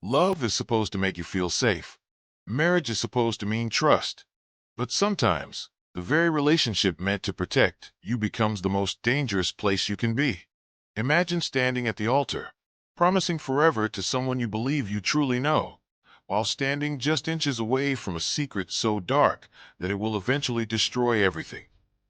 Love is supposed to make you feel safe. Marriage is supposed to mean trust. But sometimes, the very relationship meant to protect you becomes the most dangerous place you can be. Imagine standing at the altar, promising forever to someone you believe you truly know, while standing just inches away from a secret so dark that it will eventually destroy everything.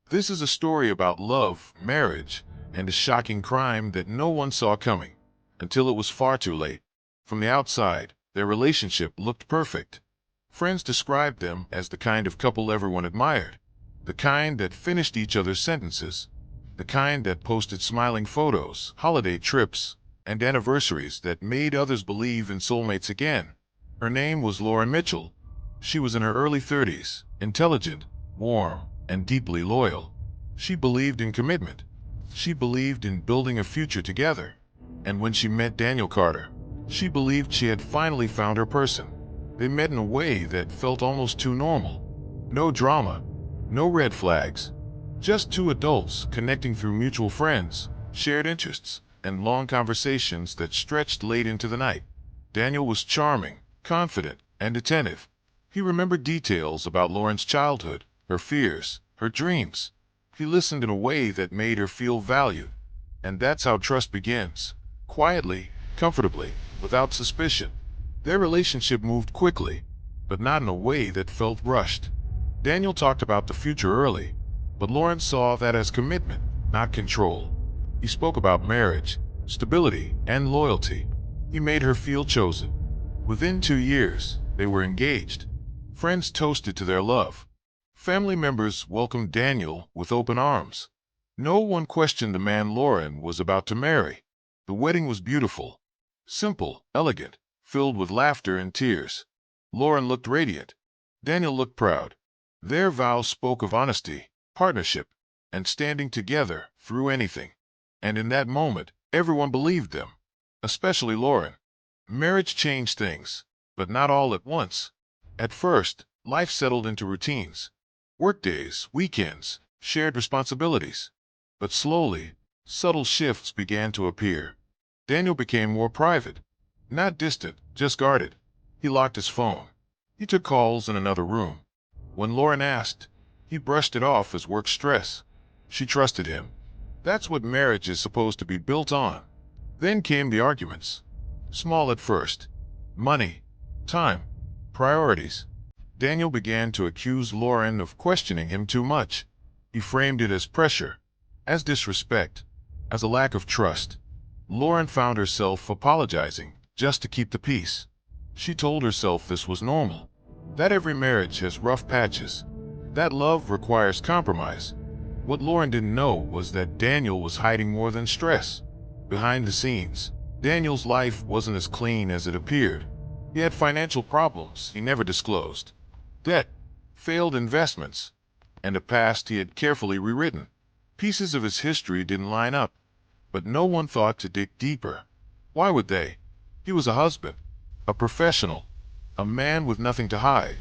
This is a story about love, marriage, and a shocking crime that no one saw coming, until it was far too late. From the outside, their relationship looked perfect. Friends described them as the kind of couple everyone admired, the kind that finished each other's sentences, the kind that posted smiling photos, holiday trips, and anniversaries that made others believe in soulmates again. Her name was Lauren Mitchell. She was in her early 30s, intelligent, warm, and deeply loyal. She believed in commitment. She believed in building a future together. And when she met Daniel Carter, she believed she had finally found her person. They met in a way that felt almost too normal. No drama, no red flags. Just two adults connecting through mutual friends, shared interests, and long conversations that stretched late into the night. Daniel was charming, confident, and attentive. He remembered details about Lauren's childhood, her fears, her dreams. He listened in a way that made her feel valued. And that's how trust begins. Quietly, comfortably, without suspicion. Their relationship moved quickly, but not in a way that felt rushed. Daniel talked about the future early, but Lauren saw that as commitment, not control. He spoke about marriage, stability, and loyalty. He made her feel chosen. Within 2 years, they were engaged. Friends toasted to their love. Family members welcomed Daniel with open arms. No one questioned the man Lauren was about to marry. The wedding was beautiful, simple, elegant, filled with laughter and tears. Lauren looked radiant. Daniel looked proud. Their vows spoke of honesty, partnership, and standing together through anything. And in that moment, everyone believed them, especially Lauren. Marriage changed things, but not all at once. At first, life settled into routines. Workdays, weekends, shared responsibilities. But slowly, subtle shifts began to appear. Daniel became more private. Not distant, just guarded. He locked his phone. He took calls in another room. When Lauren asked, he brushed it off as work stress. She trusted him. That's what marriage is supposed to be built on. Then came the arguments. Small at first. Money, time, priorities. Daniel began to accuse Lauren of questioning him too much. He framed it as pressure, as disrespect, as a lack of trust. Lauren found herself apologizing just to keep the peace. She told herself this was normal, that every marriage has rough patches, that love requires compromise. What Lauren didn't know was that Daniel was hiding more than stress. Behind the scenes, Daniel's life wasn't as clean as it appeared. He had financial problems he never disclosed, debt, failed investments, and a past he had carefully rewritten. Pieces of his history didn't line up, but no one thought to dig deeper. Why would they? He was a husband, a professional, a man with nothing to hide,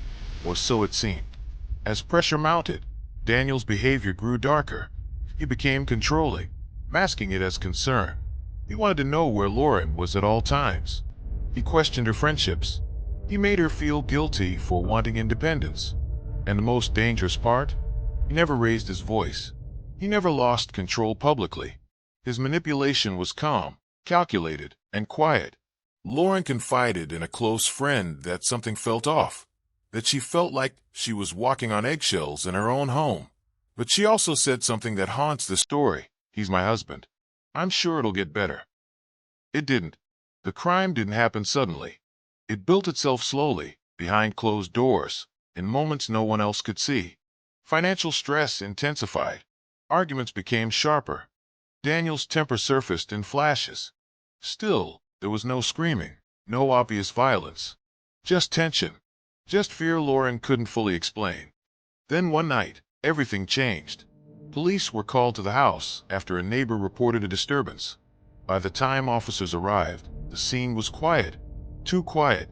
or so it seemed. As pressure mounted, Daniel's behavior grew darker. He became controlling, masking it as concern. He wanted to know where Lauren was at all times. He questioned her friendships. He made her feel guilty for wanting independence. And the most dangerous part? He never raised his voice. He never lost control publicly. His manipulation was calm, calculated, and quiet. Lauren confided in a close friend that something felt off, that she felt like she was walking on eggshells in her own home. But she also said something that haunts the story. He's my husband. I'm sure it'll get better. It didn't. The crime didn't happen suddenly. It built itself slowly, behind closed doors, in moments no one else could see. Financial stress intensified. Arguments became sharper. Daniel's temper surfaced in flashes. Still, there was no screaming, no obvious violence. Just tension. Just fear Lauren couldn't fully explain. Then one night, everything changed. Police were called to the house after a neighbor reported a disturbance. By the time officers arrived, the scene was quiet. Too quiet.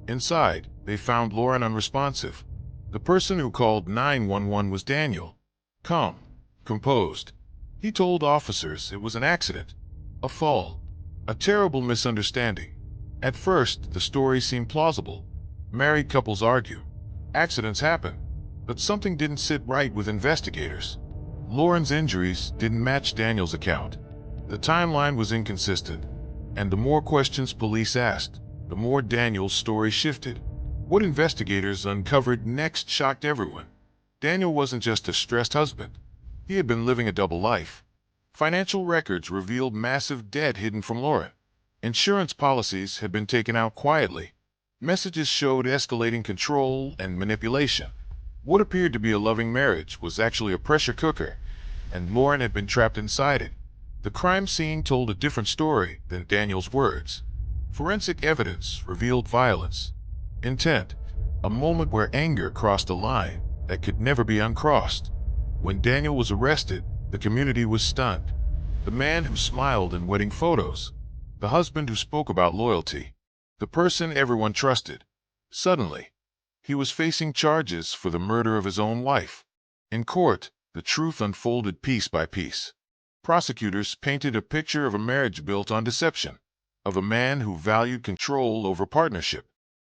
Inside, they found Lauren unresponsive. The person who called 911 was Daniel. Calm. Composed. He told officers it was an accident. A fall. A terrible misunderstanding. At first, the story seemed plausible. Married couples argue. Accidents happen. But something didn't sit right with investigators. Lauren's injuries didn't match Daniel's account. The timeline was inconsistent, and the more questions police asked, the more Daniel's story shifted. What investigators uncovered next shocked everyone. Daniel wasn't just a stressed husband. He had been living a double life. Financial records revealed massive debt hidden from Lauren. Insurance policies had been taken out quietly. Messages showed escalating control and manipulation. What appeared to be a loving marriage was actually a pressure cooker, and Lauren had been trapped inside it. The crime scene told a different story than Daniel's words. Forensic evidence revealed violence, intent, a moment where anger crossed a line that could never be uncrossed. When Daniel was arrested, the community was stunned. The man who smiled in wedding photos, the husband who spoke about loyalty, the person everyone trusted. Suddenly, he was facing charges for the murder of his own wife. In court, the truth unfolded piece by piece. Prosecutors painted a picture of a marriage built on deception, of a man who valued control over partnership,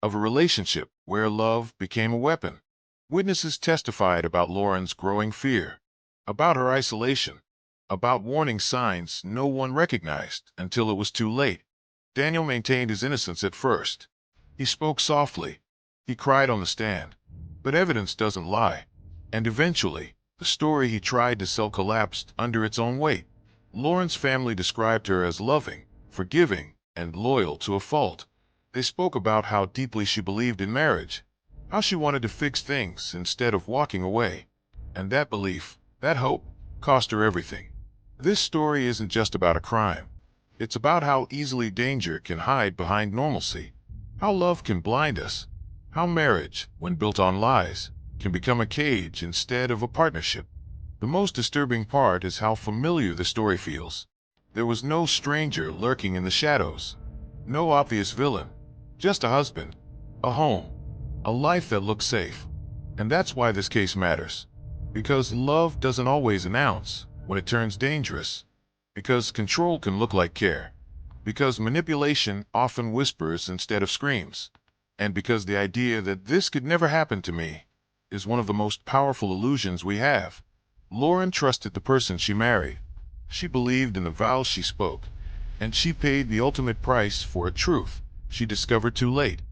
of a relationship where love became a weapon. Witnesses testified about Lauren's growing fear, about her isolation, about warning signs no one recognized until it was too late. Daniel maintained his innocence at first. He spoke softly. He cried on the stand. But evidence doesn't lie. And eventually, the story he tried to sell collapsed under its own weight. Lauren's family described her as loving, forgiving, and loyal to a fault. They spoke about how deeply she believed in marriage, how she wanted to fix things instead of walking away. And that belief, that hope, cost her everything. This story isn't just about a crime. It's about how easily danger can hide behind normalcy, how love can blind us, how marriage, when built on lies, can become a cage instead of a partnership. The most disturbing part is how familiar the story feels. There was no stranger lurking in the shadows, no obvious villain, just a husband, a home, a life that looked safe. And that's why this case matters. Because love doesn't always announce when it turns dangerous. Because control can look like care. Because manipulation often whispers instead of screams. And because the idea that this could never happen to me is one of the most powerful illusions we have. Lauren trusted the person she married. She believed in the vows she spoke. And she paid the ultimate price for a truth she discovered too late.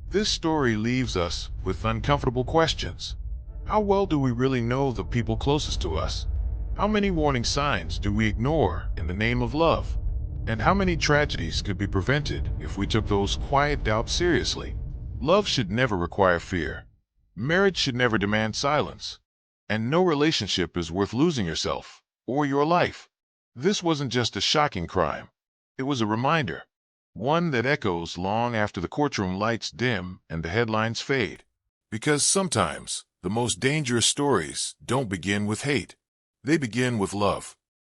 This story leaves us with uncomfortable questions. How well do we really know the people closest to us? How many warning signs do we ignore in the name of love? And how many tragedies could be prevented if we took those quiet doubts seriously? Love should never require fear. Marriage should never demand silence. And no relationship is worth losing yourself or your life. This wasn't just a shocking crime. It was a reminder. One that echoes long after the courtroom lights dim and the headlines fade. Because sometimes the most dangerous stories don't begin with hate. They begin with love.